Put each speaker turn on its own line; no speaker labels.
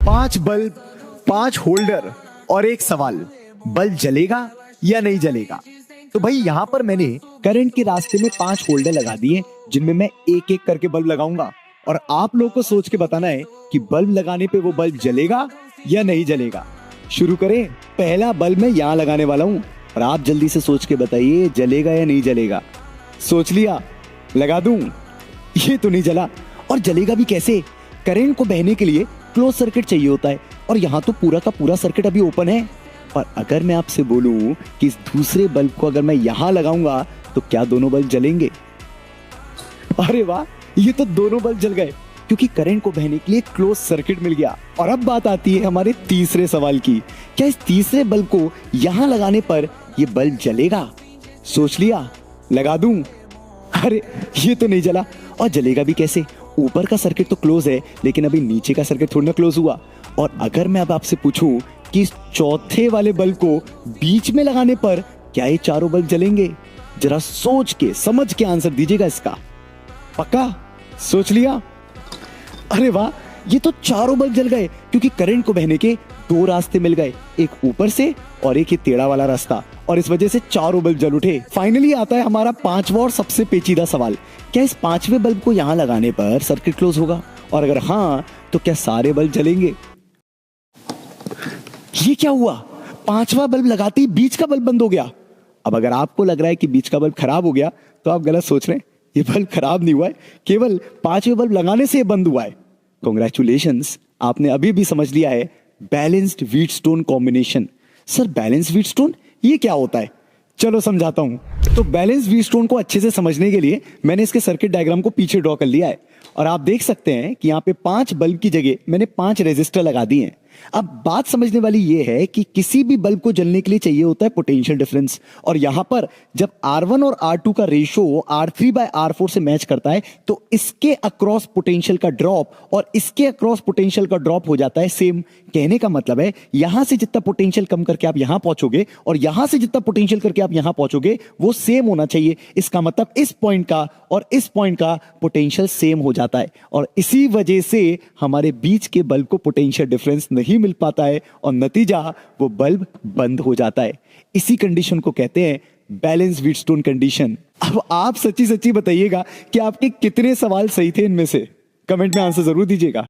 5 bulb, 5 holder और एक सवाल, बल्ब जलेगा या नहीं जलेगा। तो भाई यहाँ पर मैंने करंट के रास्ते में 5 होल्डर लगा दिए जिनमें मैं एक एक करके बल्ब लगाऊंगा और आप लोगों को सोच के बताना है कि बल्ब लगाने पे वो बल्ब जलेगा या नहीं जलेगा। शुरू करें। पहला बल्ब मैं यहाँ लगाने वाला हूँ और आप जल्दी से सोच के बताइए जलेगा या नहीं जलेगा। सोच लिया? लगा दूं? ये तो नहीं जला। और जलेगा भी कैसे? करंट को बहने के लिए क्लोज सर्किट चाहिए होता है और यहाँ तो पूरा का पूरा सर्किट अभी ओपन है। और अगर मैं आपसे बोलूं कि इस दूसरे बल्ब को अगर मैं यहाँ लगाऊंगा तो क्या दोनों बल्ब जलेंगे? अरे वाह, ये तो दोनों बल्ब जल गए क्योंकि करंट को बहने के लिए क्लोज सर्किट मिल गया। और अब बात आती है हमारे तीसरे सवाल की, क्या इस तीसरे बल्ब को यहाँ लगाने पर ये बल्ब जलेगा? सोच लिया? लगा दूं? अरे ये तो नहीं जला। और जलेगा भी कैसे? ऊपर का सर्किट तो क्लोज है लेकिन अभी नीचे का सर्किट थोड़ा ना क्लोज हुआ। और अगर मैं अब आपसे पूछूं कि इस चौथे वाले बल्ब को बीच में लगाने पर क्या ये चारों बल्ब जलेंगे? जरा सोच के समझ के आंसर दीजिएगा इसका। पक्का? सोच लिया? अरे वाह, ये तो चारों बल्ब जल गए क्योंकि करंट को बहने के 2 रास्ते मिल गए, एक ऊपर से और एक ये टेढ़ा वाला रास्ता, और इस वजह से चारों बल्ब जल उठे। फाइनली आता है हमारा 5वां और सबसे पेचीदा सवाल, क्या इस 5वें बल्ब को यहाँ लगाने पर सर्किट क्लोज होगा? और अगर हाँ तो क्या सारे बल्ब जलेंगे? ये क्या हुआ? 5वां बल्ब लगाते ही बीच का बल्ब बंद हो गया। अब अगर आपको लग रहा है कि बीच का बल्ब खराब हो गया तो आप गलत सोच रहे हैं। ये बल्ब खराब नहीं हुआ है, केवल 5वें बल्ब लगाने से बंद हुआ है। कांग्रेचुलेशंस, आपने अभी भी समझ लिया है balanced Wheatstone combination. Sir balance Wheatstone ये क्या होता है? चलो समझाता हूं। तो बैलेंस व्हीटस्टोन को अच्छे से समझने के लिए मैंने इसके सर्किट डायग्राम को पीछे ड्रॉ कर लिया है और आप देख सकते हैं कि यहाँ पे 5 बल्ब की जगह मैंने 5 रेजिस्टर लगा दिए हैं। अब बात समझने वाली ये है कि किसी भी बल्ब को जलने के लिए चाहिए होता है पोटेंशियल डिफरेंस, और यहां पर जब R1 और R2 का रेशो R3/R4 से मैच करता है तो इसके अक्रॉस पोटेंशियल का ड्रॉप और इसके अक्रॉस पोटेंशियल का ड्रॉप हो जाता है सेम। कहने का मतलब है यहां से जितना पोटेंशियल कम करके आप यहां पहुंचोगे और यहां से जितना पोटेंशियल करके आप यहां पहुंचोगे वो सेम होना चाहिए। इसका मतलब इस पॉइंट का और इस पॉइंट का पोटेंशियल सेम हो जाता है और इसी वजह से हमारे बीच के बल्ब को पोटेंशियल डिफरेंस नहीं मिल पाता है और नतीजा वो बल्ब बंद हो जाता है। इसी कंडीशन को कहते हैं बैलेंस व्हीटस्टोन कंडीशन। अब आप सच्ची सच्ची बताइएगा कि आपके कितने सवाल सही थे इनमें से? कमेंट में आंसर जरूर दीजिएगा।